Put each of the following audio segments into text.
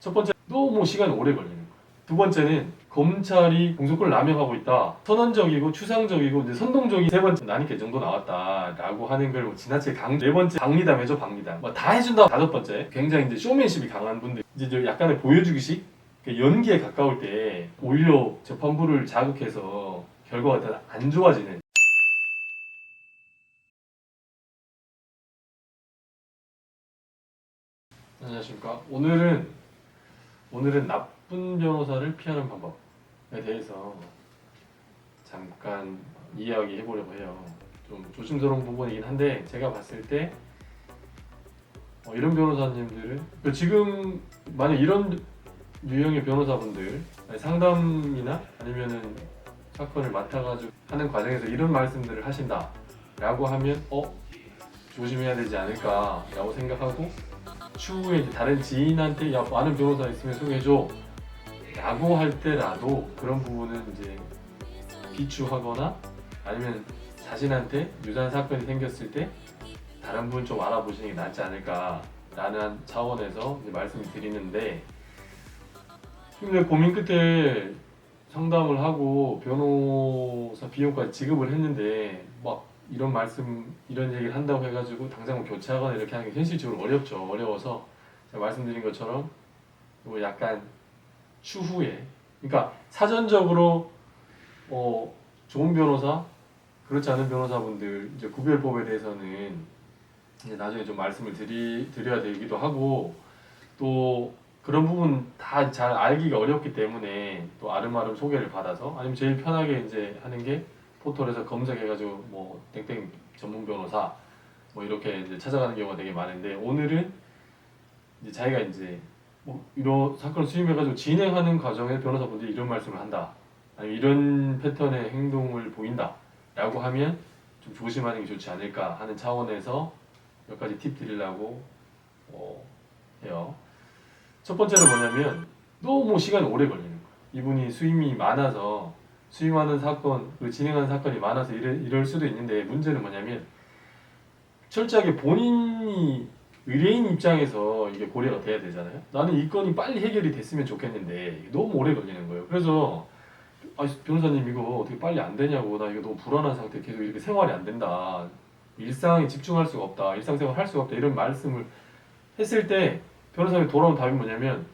첫 번째, 너무 시간이 오래 걸리는 거예요. 두 번째는 검찰이 공소권을 남용하고 있다. 선언적이고 추상적이고 이제 선동적인. 세 번째, 나니까 이 정도 나왔다라고 하는 걸 뭐 지나치게 네 번째, 박리담이죠, 박리담. 뭐 다 해준다. 다섯 번째, 굉장히 이제 쇼맨십이 강한 분들, 이제 약간의 보여주기식, 연기에 가까울 때 오히려 재판부를 자극해서 결과가 더 안 좋아지는. 안녕하십니까. 오늘은 나쁜 변호사를 피하는 방법에 대해서 잠깐 이야기해 보려고 해요. 좀 조심스러운 부분이긴 한데, 제가 봤을 때 이런 변호사님들은 지금 만약 이런 유형의 변호사분들 상담이나 아니면은 사건을 맡아가지고 하는 과정에서 이런 말씀들을 하신다라고 하면 조심해야 되지 않을까라고 생각하고, 추후에 이제 다른 지인한테 야, 아는 변호사 있으면 소개해줘 라고 할 때라도 그런 부분은 이제 비추하거나, 아니면 자신한테 유사한 사건이 생겼을 때 다른 분 좀 알아보시는 게 낫지 않을까라는 차원에서 이제 말씀을 드리는데, 근데 고민 끝에 상담을 하고 변호사 비용까지 지급을 했는데 막 이런 얘기를 한다고 해가지고 당장 뭐 교체하거나 이렇게 하는 게 현실적으로 어렵죠. 어려워서 제가 말씀드린 것처럼 뭐 약간 추후에, 그러니까 사전적으로 좋은 변호사, 그렇지 않은 변호사분들 이제 구별법에 대해서는 이제 나중에 좀 말씀을 드려야 되기도 하고, 또 그런 부분 다 잘 알기가 어렵기 때문에 또 아름아름 소개를 받아서, 아니면 제일 편하게 이제 하는 게 포털에서 검색해가지고 뭐 땡땡 전문 변호사 뭐 이렇게 이제 찾아가는 경우가 되게 많은데, 오늘은 이제 자기가 이제 뭐 이런 사건을 수임해가지고 진행하는 과정에 변호사분들이 이런 말씀을 한다, 아니면 이런 패턴의 행동을 보인다라고 하면 좀 조심하는 게 좋지 않을까 하는 차원에서 몇 가지 팁 드리려고 해요. 첫 번째는 뭐냐면, 너무 시간이 오래 걸리는 거예요. 이분이 수임이 많아서, 수임하는 사건, 진행하는 사건이 많아서 이럴 수도 있는데, 문제는 뭐냐면 철저하게 본인이 의뢰인 입장에서 이게 고려가 돼야 되잖아요. 나는 이 건이 빨리 해결이 됐으면 좋겠는데 너무 오래 걸리는 거예요. 그래서 변호사님 이거 어떻게 빨리 안 되냐고, 나 이거 너무 불안한 상태, 계속 이렇게 생활이 안 된다, 일상에 집중할 수가 없다, 일상생활 할 수가 없다, 이런 말씀을 했을 때 변호사님이 돌아온 답이 뭐냐면,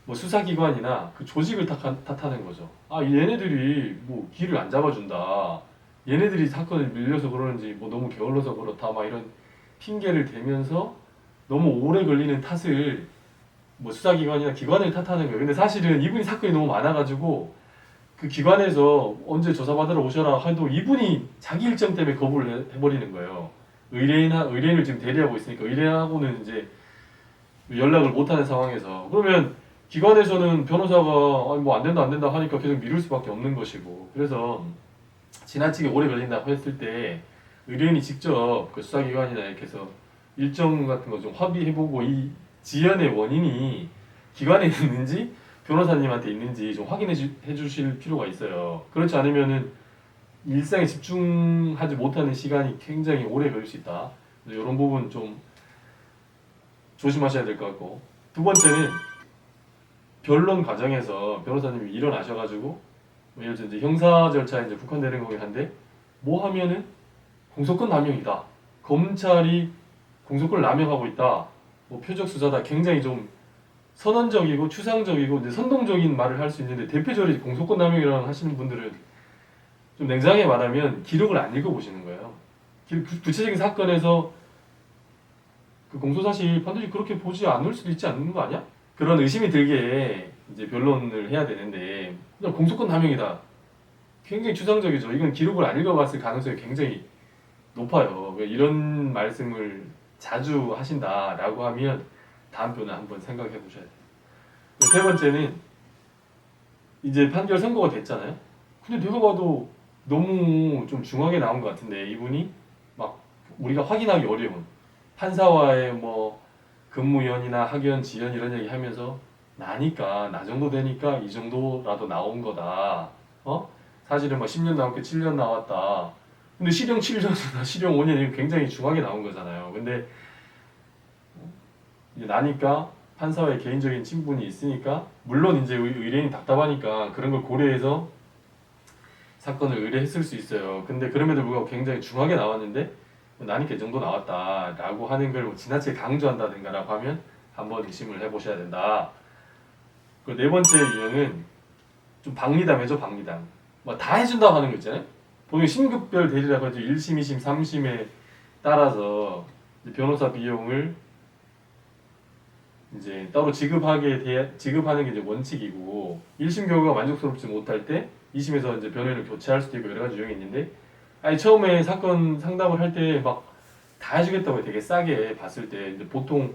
뭐 수사기관이나 그 조직을 탓하는 거죠. 얘네들이 뭐 길을 안 잡아준다, 얘네들이 사건을 밀려서 그러는지 뭐 너무 게을러서 그렇다, 막 이런 핑계를 대면서 너무 오래 걸리는 탓을 뭐 수사기관이나 기관을 탓하는 거예요. 근데 사실은 이분이 사건이 너무 많아가지고 그 기관에서 언제 조사받으러 오셔라 해도 이분이 자기 일정 때문에 거부를 해버리는 거예요. 의뢰인을 지금 대리하고 있으니까 의뢰인하고는 이제 연락을 못하는 상황에서, 그러면 기관에서는 변호사가 뭐 안 된다 하니까 계속 미룰 수밖에 없는 것이고, 그래서 지나치게 오래 걸린다고 했을 때 의뢰인이 직접 그 수사기관이나 이렇게 해서 일정 같은 거 좀 합의해보고, 이 지연의 원인이 기관에 있는지 변호사님한테 있는지 좀 확인해 주실 필요가 있어요. 그렇지 않으면은 일상에 집중하지 못하는 시간이 굉장히 오래 걸릴 수 있다. 이런 부분 좀 조심하셔야 될 것 같고, 두 번째는 변론 과정에서 변호사님이 일어나셔가지고 뭐 예를 들어 이제 형사 절차에 이제 국한되는 거긴 한데, 뭐 하면은 공소권 남용이다, 검찰이 공소권을 남용하고 있다, 뭐 표적 수사다, 굉장히 좀 선언적이고 추상적이고 이제 선동적인 말을 할 수 있는데, 대표적으로 공소권 남용이라고 하시는 분들은 좀 냉정하게 말하면 기록을 안 읽어보시는 거예요. 구체적인 사건에서 그 공소사실 반드시 그렇게 보지 않을 수도 있지 않는 거 아니야? 그런 의심이 들게 이제 변론을 해야 되는데, 그냥 공소권 남용이다, 굉장히 추상적이죠. 이건 기록을 안 읽어봤을 가능성이 굉장히 높아요. 이런 말씀을 자주 하신다라고 하면 다음번에 한번 생각해 보셔야 돼요. 세 번째는, 이제 판결 선고가 됐잖아요. 근데 내가 봐도 너무 좀 중하게 나온 것 같은데, 이분이 막 우리가 확인하기 어려운 판사와의 뭐 근무연이나 학연, 지연 이런 얘기 하면서 나니까, 나 정도 되니까 이 정도라도 나온 거다. 사실은 뭐 10년 나올 게 7년 나왔다. 근데 실형 7년이나 실형 5년, 이거 굉장히 중하게 나온 거잖아요. 근데 이제 나니까 판사와의 개인적인 친분이 있으니까 물론 이제 의뢰인이 답답하니까 그런 걸 고려해서 사건을 의뢰했을 수 있어요. 근데 그럼에도 불구하고 굉장히 중하게 나왔는데 나는 그 정도 나왔다라고 하는 걸 뭐 지나치게 강조한다든가라고 하면 한번 의심을 해보셔야 된다. 그 네 번째 유형은 좀 박리담이죠, 박리담. 뭐 다 해준다고 하는 거 있잖아요. 보통 심급별 대리라고 하죠. 1심, 2심, 3심에 따라서 이제 변호사 비용을 이제 따로 지급하는 게 이제 원칙이고 1심 결과가 만족스럽지 못할 때 2심에서 이제 변호인을 교체할 수도 있고 여러 가지 유형이 있는데 아니 처음에 사건 상담을 할 때 막 다 해주겠다고 되게 싸게 봤을 때 이제 보통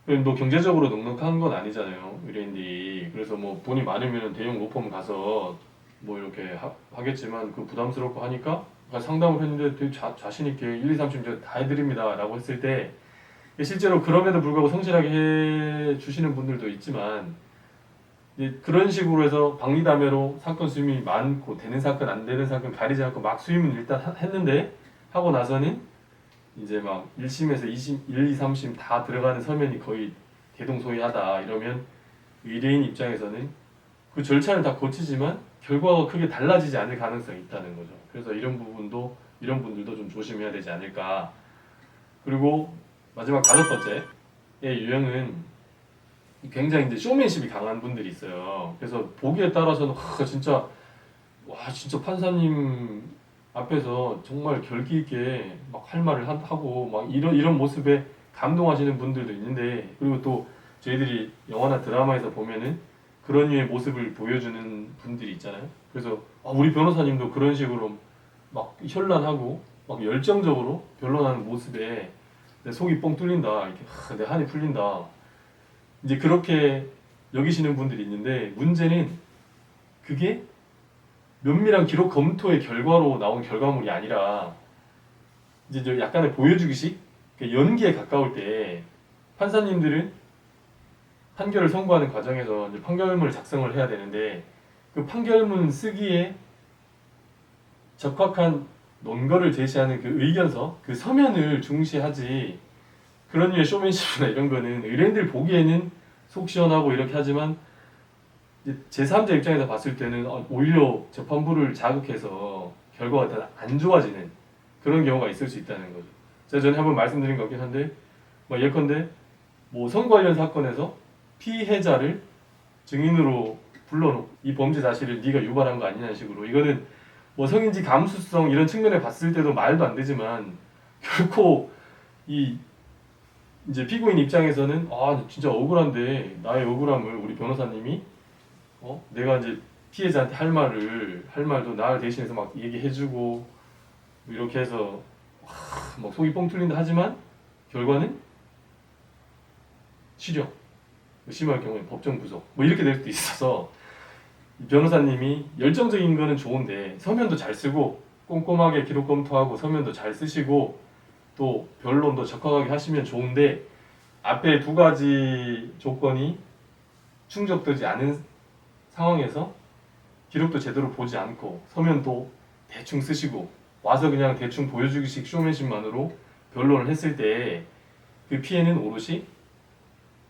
뭐 경제적으로 넉넉한 건 아니잖아요 의뢰인들이. 그래서 뭐 돈이 많으면 대형 로펌 가서 뭐 이렇게 하겠지만 그 부담스럽고 하니까 상담을 했는데 되게 자신 있게 1, 2, 3심 제가 다 해드립니다 라고 했을 때 실제로 그럼에도 불구하고 성실하게 해 주시는 분들도 있지만 이제 그런 식으로 해서 박리담회로 사건 수임이 많고 되는 사건 안 되는 사건 가리지 않고 막 수임은 일단 했는데 하고 나서는 이제 막 1심에서 2심, 1, 2, 3심 다 들어가는 서면이 거의 대동소이하다 이러면 의뢰인 입장에서는 그 절차를 다 거치지만 결과가 크게 달라지지 않을 가능성이 있다는 거죠. 그래서 이런 분들도 좀 조심해야 되지 않을까. 그리고 마지막 다섯 번째의 유형은 굉장히 이제 쇼맨십이 강한 분들이 있어요. 그래서 보기에 따라서는 진짜 진짜 판사님 앞에서 정말 결기 있게 막 할 말을 하고 막 이런 모습에 감동하시는 분들도 있는데 그리고 또 저희들이 영화나 드라마에서 보면은 그런 류의 모습을 보여주는 분들이 있잖아요. 그래서 우리 변호사님도 그런 식으로 막 현란하고 막 열정적으로 변론하는 모습에 내 속이 뻥 뚫린다 이렇게 내 한이 풀린다 이제 그렇게 여기시는 분들이 있는데 문제는 그게 면밀한 기록 검토의 결과로 나온 결과물이 아니라 이제 약간의 보여주기식 연기에 가까울 때 판사님들은 판결을 선고하는 과정에서 이제 판결문을 작성을 해야 되는데 그 판결문 쓰기에 적합한 논거를 제시하는 그 의견서, 그 서면을 중시하지 그런 류의 쇼맨십이나 이런 거는 의뢰인들 보기에는 속 시원하고 이렇게 하지만 제3자 입장에서 봤을 때는 오히려 재판부를 자극해서 결과가 더 안 좋아지는 그런 경우가 있을 수 있다는 거죠. 제가 전에 한번 말씀드린 것 같긴 한데 예컨대 성 관련 사건에서 피해자를 증인으로 불러놓고 이 범죄 사실을 네가 유발한 거 아니냐는 식으로 이거는 성인지 감수성 이런 측면에 봤을 때도 말도 안 되지만 결코 이제 피고인 입장에서는 진짜 억울한데 나의 억울함을 우리 변호사님이 내가 이제 피해자한테 할 말도 나를 대신해서 막 얘기해주고 이렇게 해서 막 속이 뻥 뚫린다 하지만 결과는 실형, 심할 경우에 법정 구속 이렇게 될 수도 있어서 변호사님이 열정적인 거는 좋은데 서면도 잘 쓰고 꼼꼼하게 기록 검토하고 서면도 잘 쓰시고 또 변론도 적합하게 하시면 좋은데 앞에 두 가지 조건이 충족되지 않은 상황에서 기록도 제대로 보지 않고 서면도 대충 쓰시고 와서 그냥 대충 보여주기식 쇼맨십만으로 변론을 했을 때 그 피해는 오롯이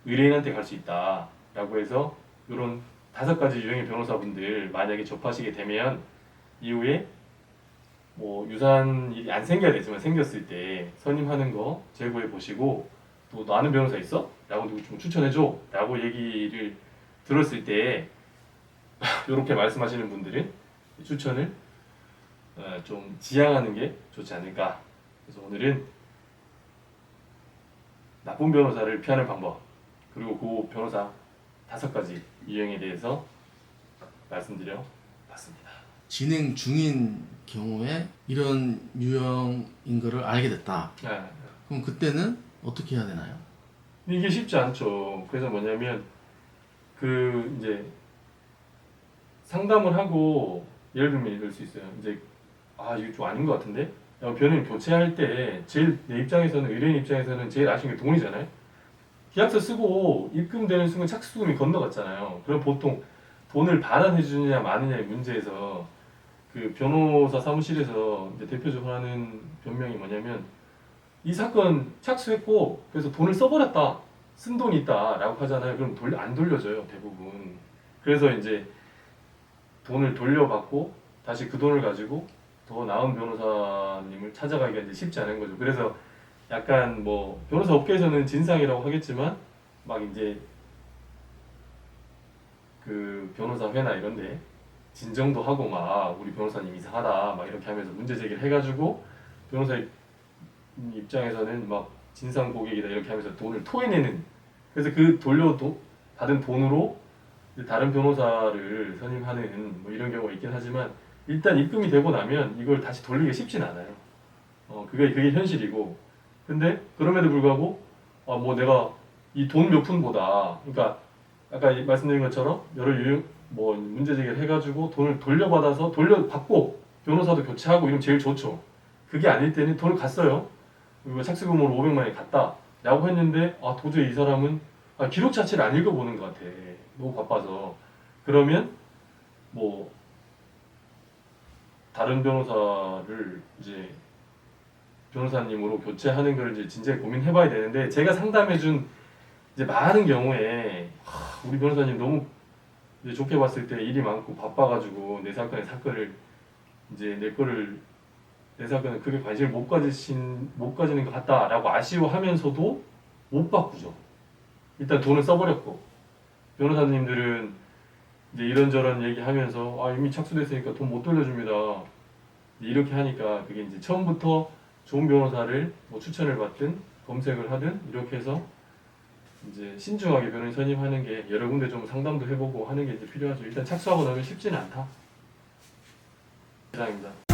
의뢰인한테 갈 수 있다 라고 해서 이런 5가지 유형의 변호사분들 만약에 접하시게 되면 이후에 유사한 일이 안 생겨야 되지만 생겼을 때 선임하는 거 제고해 보시고 또 너 아는 변호사 있어? 라고 좀 추천해줘 라고 얘기를 들었을 때 이렇게 말씀하시는 분들은 추천을 좀 지양하는 게 좋지 않을까. 그래서 오늘은 나쁜 변호사를 피하는 방법 그리고 그 변호사 5가지 유형에 대해서 말씀드려 봤습니다. 진행 중인 경우에 이런 유형인 거를 알게 됐다. 그럼 그때는 어떻게 해야 되나요? 이게 쉽지 않죠. 그래서 뭐냐면 이제 상담을 하고 예를 들면 이럴 수 있어요. 이제 이거 좀 아닌 것 같은데 변호인 교체할 때 제일 내 입장에서는 의뢰인 입장에서는 제일 아쉬운 게 돈이잖아요. 계약서 쓰고 입금되는 순간 착수금이 건너갔잖아요. 그럼 보통 돈을 반환해 주느냐 마느냐의 문제에서 그 변호사 사무실에서 이제 대표적으로 하는 변명이 뭐냐면 이 사건 착수했고 그래서 돈을 써버렸다. 쓴 돈이 있다라고 하잖아요. 그럼 안 돌려줘요 대부분. 그래서 이제 돈을 돌려받고 다시 그 돈을 가지고 더 나은 변호사님을 찾아가기가 이제 쉽지 않은 거죠. 그래서 약간 뭐 변호사 업계에서는 진상이라고 하겠지만 막 이제 그 변호사회나 이런데 진정도 하고 막 우리 변호사님 이상하다 막 이렇게 하면서 문제 제기를 해가지고 변호사 입장에서는 막 진상 고객이다 이렇게 하면서 돈을 토해내는, 그래서 그 받은 돈으로 이제 다른 변호사를 선임하는 뭐 이런 경우가 있긴 하지만 일단 입금이 되고 나면 이걸 다시 돌리기 쉽진 않아요. 그게 현실이고. 근데 그럼에도 불구하고 뭐 내가 이 돈 몇 푼보다, 그러니까 아까 말씀드린 것처럼 여러 뭐 문제 제기를 해가지고 돈을 돌려받고 변호사도 교체하고 이러면 제일 좋죠. 그게 아닐 때는 돈을 갔어요. 그리고 착수금으로 500만 원이 갔다 라고 했는데 도저히 이 사람은 기록 자체를 안 읽어보는 것 같아. 너무 바빠서. 그러면 뭐 다른 변호사를 이제 변호사님으로 교체하는 걸 이제 진지하게 고민해봐야 되는데, 제가 상담해준 이제 많은 경우에 우리 변호사님 너무 이제 좋게 봤을 때 일이 많고 바빠가지고 내 사건을 이제 내 사건은 크게 관심을 못 가지는 것 같다라고 아쉬워하면서도 못 바꾸죠. 일단 돈을 써버렸고, 변호사님들은 이제 이런저런 얘기하면서 이미 착수됐으니까 돈 못 돌려줍니다. 이렇게 하니까 그게 이제 처음부터 좋은 변호사를 뭐 추천을 받든 검색을 하든 이렇게 해서 이제 신중하게 변호인 선임하는 게, 여러 군데 좀 상담도 해보고 하는 게 이제 필요하죠. 일단 착수하고 나면 쉽지는 않다. 이상입니다.